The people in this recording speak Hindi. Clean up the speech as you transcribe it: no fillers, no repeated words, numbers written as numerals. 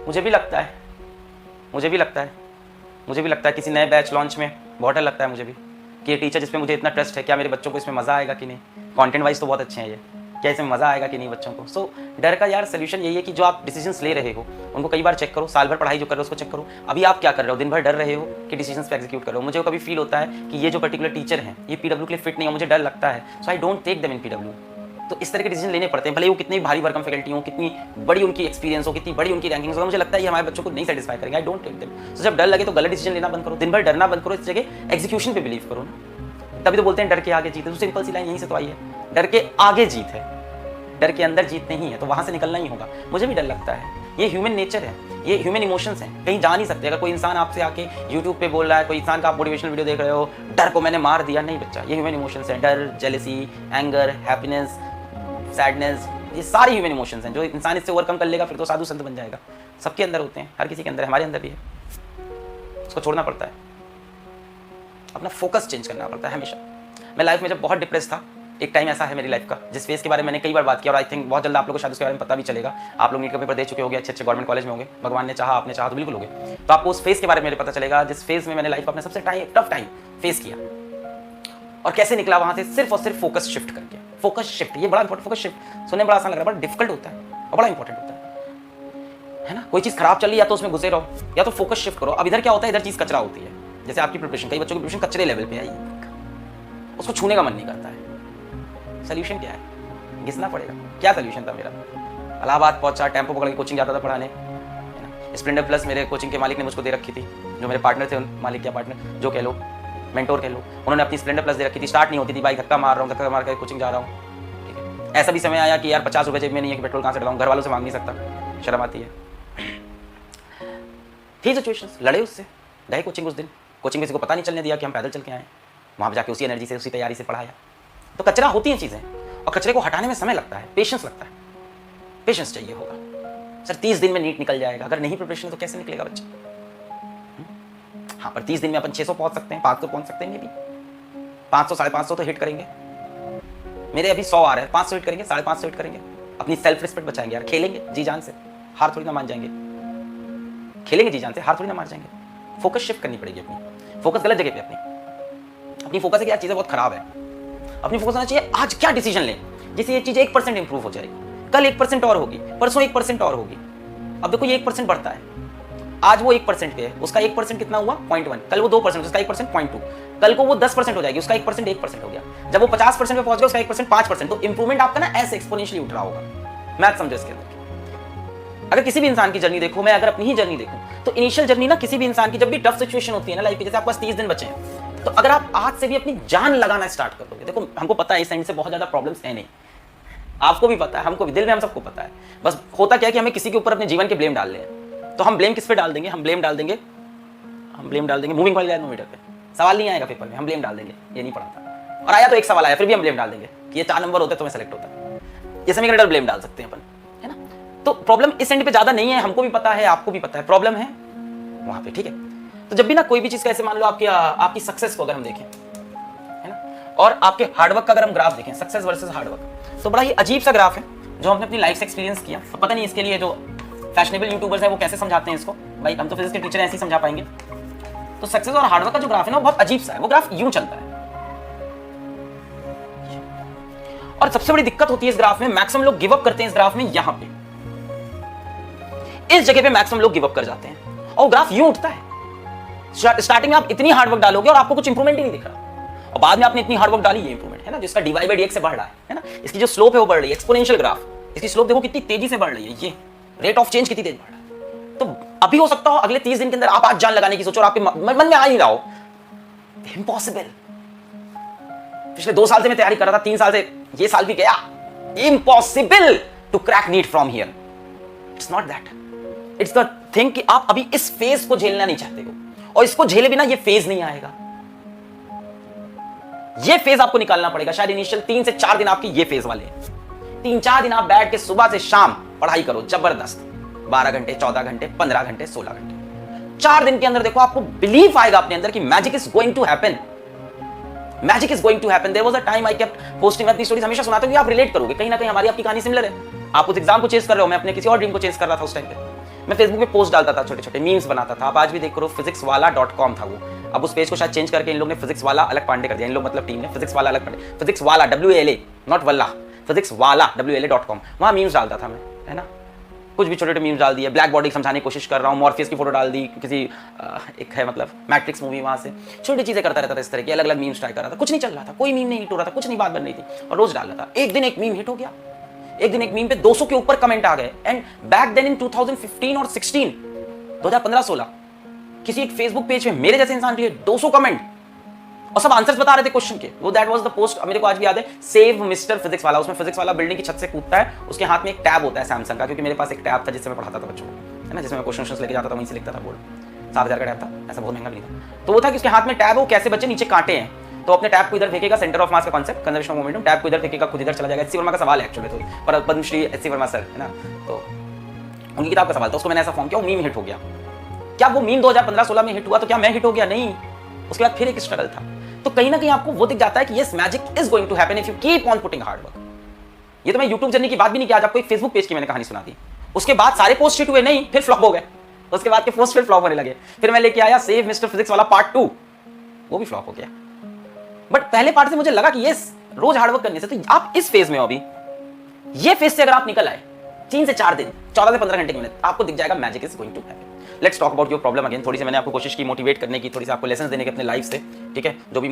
मुझे भी लगता है, मुझे भी लगता है, मुझे भी लगता है किसी नए बैच लॉन्च में बहुत डर लगता है मुझे भी कि ये टीचर जिस पे मुझे इतना ट्रस्ट है, क्या मेरे बच्चों को इसमें मज़ा आएगा कि नहीं। कंटेंट वाइज तो बहुत अच्छे हैं ये, क्या इसमें मज़ा आएगा कि नहीं बच्चों को। सो डर का यार सोल्यूशन यही है कि जो आप डिसीजंस ले रहे हो उनको कई बार चेक करो, साल भर पढ़ाई जो कर रहे हो उसको चेक करो। अभी आप क्या कर रहे हो, दिन भर डर रहे हो कि डिसीजंस पे एग्जीक्यूट कर रहे हो। मुझे कभी फील होता है कि ये जो पर्टिकुलर टीचर हैं ये पीडब्ल्यू के लिए फिट नहीं है, मुझे डर लगता है, so I don't take them in PW. तो इस तरह के डिसीजन लेने पड़ते हैं, भले वो कितनी भारी भरकम फैकल्टी हो, कितनी बड़ी उनकी एक्सपीरियंस हो, कितनी बड़ी उनकी रैंकिंग हो, मुझे लगता है ये हमारे बच्चों को नहीं सेटिस्फाई करेंगे, आई डोंट टेक देम। तो जब डर लगे तो गलत डिसीजन लेना बंद करो, दिन भर डरना बंद करो, इस जगह एग्जीक्यूशन पे बिलीव करो ना। तभी तो बोलते हैं डर के आगे जीत है, तो सिंपल सी लाइन यहीं से तो आई है, डर के आगे जीत है, डर के अंदर जीत नहीं है, तो वहां से निकलना ही होगा। मुझे भी डर लगता है, ये ह्यूमन नेचर है, ये ह्यूमन इमोशंस हैं, कहीं जा नहीं सकते। अगर कोई इंसान आपसे आके यूट्यूब पे बोल रहा है, कोई इंसान का आप मोटिवेशनल वीडियो देख रहे हो, डर को मैंने मार दिया, नहीं बच्चा, ये ह्यूमन इमोशंस हैं। डर, जेलसी, एंगर, हैप्पीनेस, सैडनेस, ये सारे ह्यूमन इमोशंस हैं। जो इंसान इससे ओवरकम कर लेगा फिर तो साधु संत बन जाएगा। सबके अंदर होते हैं, हर किसी के अंदर, हमारे अंदर भी है, उसको छोड़ना पड़ता है, अपना फोकस चेंज करना पड़ता है हमेशा। मैं लाइफ में जब बहुत डिप्रेस था, एक टाइम ऐसा है मेरी लाइफ का जिस फेज के बारे में मैंने कई बार बात किया, और आई थिंक बहुत जल्द आप लोगों को शायद उसके बारे में पता भी चलेगा। आप लोग नीट का पेपर दे चुके होंगे, अच्छे अच्छे गवर्नमेंट कॉलेज में होंगे, भगवान ने चाहा, आपने चाहा तो बिल्कुल होगे, तो आपको उस फेज के बारे में पता चलेगा जिस फेज में मैंने लाइफ का अपना सबसे टफ टाइम फेस किया, और कैसे निकला वहां से, सिर्फ और सिर्फ फोकस शिफ्ट करके। फोकस शिफ्ट, ये बड़ा इंपॉर्टेंट, फोकस शिफ्ट सुनने में बड़ा आसान लग रहा है, बड़ा डिफिकल्ट होता है और बड़ा इंपॉर्टेंट होता है ना। कोई चीज खराब चल रही, या तो उसमें घुसे रहो या तो फोकस शिफ्ट करो। अब इधर क्या होता है, इधर चीज कचरा होती है, जैसे आपकी प्रिपरेशन, कई बच्चों की प्रिपरेशन कचरे लेवल पे आई, उसको छूने का मन नहीं करता है। सोल्यूशन क्या है, घिसना पड़ेगा। क्या सोल्यूशन था मेरा, इलाहाबाद पहुंचा, टेम्पो पकड़ के कोचिंग जाता था पढ़ाने, है ना। स्प्लेंडर प्लस मेरे कोचिंग के मालिक ने मुझको दे रखी थी, जो मेरे पार्टनर थे, मालिक या पार्टनर जो कह लो, मेंटोर कह लो, उन्होंने अपनी स्प्लेंडर प्लस दे रखी थी। स्टार्ट नहीं होती थी, बाइक धक्का मार रहा हूँ, धक्का मार कर कोचिंग जा रहा हूँ, ठीक है। ऐसा भी समय आया कि यार 50 रुपये जेब में नहीं है कि पेट्रोल कहाँ से डलाऊँ, घर वालों से मांग नहीं सकता, शर्म आती है। थी सिचुएशंस, लड़े उससे, गए कोचिंग उस दिन, कोचिंग किसी को पता नहीं चलने दिया कि हम पैदल चल के आए, वहाँ पर जाके उसी एनर्जी से, उसी तैयारी से पढ़ाया। तो कचरा होती हैं चीज़ें, और कचरे को हटाने में समय लगता है, पेशेंस लगता है, पेशेंस चाहिए होगा। सर 30 दिन में नीट निकल जाएगा, अगर नहीं प्रिपरेशन है तो कैसे निकलेगा बच्चा। हाँ, पर 30 दिन में अपन 600 पहुंच सकते हैं, 500 पहुंच सकते हैं, मे भी 500 550 तो हिट करेंगे। मेरे अभी 100 आ रहे हैं, 500 हिट करेंगे, 550 हिट करेंगे, अपनी सेल्फ रिस्पेक्ट बचाएंगे यार, खेलेंगे जी जान से, हार थोड़ी ना मान जाएंगे, खेलेंगे जी जान से, हार थोड़ी ना मान जाएंगे। फोकस शिफ्ट करनी पड़ेगी अपनी, फोकस गलत जगह पे अपनी फोकस है कि यार चीजें बहुत खराब है, अपनी फोकस होना चाहिए आज क्या डिसीजन लें जिससे ये चीज 1% इंप्रूव हो जाएगी, कल 1% और होगी, परसों 1% और होगी। अब देखो ये 1% बढ़ता है, आज वो 1% पे है, उसका 1% कितना हुआ 0.1, कल वो 2%, उसका 1% 0.2, कल को वो 10% हो जाएगी, उसका 1% 1% हो गया, जब वो 50% पे पहुंच गया उसका 1% 5%। तो इंप्रूवमेंट आपका ना ऐसे एक्सपोनेंशियली उठ रहा होगा। मैथ समझो इसके अंदर, अगर किसी भी इंसान की जर्नी देखो, मैं अगर अपनी ही जर्नी देखूं तो इनिशियल जर्नी ना किसी भी इंसान की जब भी टफ सिचुएशन होती है ना लाइफ की, जैसे आपके पास 30 दिन बचे हैं, तो अगर आप आज से भी अपनी जान लगाना स्टार्ट कर दोगे, देखो हमको पता है इस टाइम से बहुत ज्यादा प्रॉब्लम्स है नहीं, आपको भी पता है, हमको भी, दिल में हम सबको पता है, बस होता क्या है कि हमें किसी के ऊपर अपने जीवन के ब्लेम डाल रहे हैं। तो हम ब्लेम किस पे डाल देंगे, हम ब्लेम डाल देंगे मूविंग कॉइल एनोमीटर पे। सवाल नहीं आएगा पेपर में, हम ब्लेम डाल देंगे ये नहीं पढ़ा था, और आया तो एक सवाल आया फिर भी हम ब्लेम डाल देंगे कि ये 4 नंबर होते तो मैं सेलेक्ट होता, ये समीकरण ब्लेम डाल सकते हैं अपन, है ना। तो प्रॉब्लम इस एंड पे ज्यादा नहीं है, हमको भी पता है, आपको भी पता है, प्रॉब्लम है वहां पे, ठीक है। तो जब भी ना कोई भी चीज कैसे, मान लो आपकी सक्सेस को अगर हम देखें, है ना, और आपके हार्डवर्क का अगर हम ग्राफ देखें, सक्सेस वर्सेस हार्डवर्क, तो बड़ा ही अजीब सा ग्राफ है जो हमने अपनी लाइफ से एक्सपीरियंस किया। तो पता नहीं इसके लिए जो फैशनेबल यूट्यूबर्स हैं वो कैसे समझाते हैं इसको, भाई हम तो फिजिक्स के टीचर ऐसे ही समझा पाएंगे। तो सक्सेस और हार्डवर्क का जो ग्राफ है ना वो बहुत अजीब सा है, वो ग्राफ यूं चलता है, और सबसे बड़ी दिक्कत होती है इस ग्राफ में, मैक्सिमम लोग गिव अप करते हैं इस ग्राफ में, यहां पे इस जगह पे मैक्सिमम लोग गिव अप कर जाते हैं, और ग्राफ यूं उठता है। स्टार्टिंग में आप इतनी हार्डवर्क डालोगे और आपको कुछ इंप्रूवमेंट ही नहीं दिख रहा, और बाद में आपने इतनी हार्डवर्क डाली, ये इंप्रूवमेंट है ना, जिसका dy/dx से बढ़ रहा है ना, इसकी जो स्लोप है वो बढ़ रही है, एक्सपोनेंशियल ग्राफ, इसकी स्लोप देखो कितनी तेजी से बढ़ रही है, ये रेट ऑफ चेंज कितनी तेज बढ़ रहा है। तो अभी हो सकता हो अगले 30 दिन के अंदर आप आज जान लगाने की सोचो और आपके मन में आ ही रहा हो, इम्पॉसिबल। पिछले 2 साल से मैं तैयारी कर रहा था, 3 साल से, ये साल भी गया, impossible to crack NEET from here. It's not that, it's the thing कि आप अभी इस फेज को झेलना नहीं चाहते हो, और इसको झेले बिना ये फेज नहीं आएगा। ये फेज आपको निकालना पड़ेगा। शायद इनिशियल 3 से 4 दिन आपके ये फेज वाले हैं। 3-4 दिन आप बैठ के सुबह से शाम पढ़ाई करो जबरदस्त, 12 घंटे, 14 घंटे, 15 घंटे, 16 घंटे। 4 दिन के अंदर देखो आपको बिलीफ आएगा अपने अंदर कि magic is going to happen, magic is going to happen. There was a time I kept posting अपनी स्टोरीज, हमेशा सुनाता हूं कि आप रिलेट करोगे, कहीं ना कहीं हमारी आपकी कहानी सिमिलर है। आप उस एग्जाम को चेस कर रहे हो, मैं अपने किसी और ड्रीम को चेस कर रहा था उस टाइम पे। मैं फेसबुक पे पोस्ट डालता था, छोटे छोटे मीम्स बनाता था। आप आज भी देख करो, physicswala.com था वो, अब उस पेज को शायद चेंज करके इन लोग ने फिजिक्स वाला अलग पांडे कर दिया। इन लोग मतलब टीम ने फिजिक्स वाला अलग पांडे, फिजिक्स वाला WALA नॉट वल्ला, फिजिक्स वाला WALA.com, वहाँ मीम्स डालता था मैं, है ना। कुछ भी छोटे छोटे मीम्स डाल दिए, ब्लैक बॉडी समझाने की कोशिश कर रहा हूँ, मॉर्फियस की फोटो डाल दी, किसी एक है मतलब मैट्रिक्स मूवी, वहाँ से छोटी चीज़ें करता रहता था, इस तरह की अलग अलग मीम्स ट्राई कर रहा था। कुछ नहीं चल रहा था, कोई मीम नहीं हिट हो रहा था, कुछ नहीं बात बन रही थी, और रोज डाल रहा था। एक दिन एक मीम हिट हो गया, एक दिन एक मीम पे 200 के ऊपर कमेंट आ गए। एंड बैक देन इन 2015 और 16, 2015-16 किसी एक फेसबुक पेज पे मेरे जैसे इंसान के 200 कमेंट और सब आंसर्स बता रहे थे क्वेश्चन के। वो दैट वाज द पोस्ट, मेरे को आज भी याद है, सेव मिस्टर फिजिक्स वाला। उसमें फिजिक्स वाला बिल्डिंग की छत से कूदता है, उसके हाथ में एक टैब होता है सैमसंग का, क्योंकि मेरे पास एक टैब था जिससे मैं पढ़ाता था बच्चों को, है ना, जिसमें मैं क्वेश्चन लेके जाता था, वहीं से लिखता था बोर्ड। 7,000 का टैब था, ऐसा बहुत महंगा नहीं था। तो वो था कि उसके हाथ में टैब है, वो कैसे बच्चे नीचे कांटे हैं, तो अपने टैब को इधर फेंकेगा, सेंटर ऑफ मास का concept, conservation of momentum, tab को इधर फेंकेगा, खुद इधर चला जाएगा। एच सी वर्मा का सवाल है एक्चुअली, तो पर Padmashri H C Verma sir, है ना, तो उनकी किताब का सवाल था, उसको मैंने ऐसा फॉर्म किया, वो मीम हिट हो गया। क्या वो मीम 2015-16 में हिट हुआ तो क्या मैं हिट हो गया? नहीं, उसके बाद फिर एक स्ट्रगल था। तो कहीं ना कहीं आपको वो दिख जाता है कि yes, magic is going to happen if you keep on putting hard work. ये तो मैं यूट्यूब जर्नी की बात भी नहीं किया, आज आपको एक फेसबुक पेज की मैंने कहानी सुना दी। उसके बाद सारे पोस्ट हिट हुए नहीं, फिर फ्लॉप हो गए, उसके बाद के पोस्ट फिर फ्लॉप होने लगे। फिर मैं लेके आया सेव मिस्टर फिजिक्स वाला पार्ट 2, वो भी फ्लॉप हो गया। बट पहले पार्ट से मुझे लगा कि यस, रोज हार्डवर्क करने से, तो आप इस फेज में हो अभी, ये फेज से अगर आप निकल आए 3 से 4 दिन, 14 से 15 घंटे की मेहनत, आपको दिख जाएगा magic is going to happen. Let's talk about your problem again. थोड़ी सी मैंने आपको कोशिश की मोटिवेट करने की, थोड़ी सी आपको लेसन देने की अपने लाइफ से, ठीक है, जो भी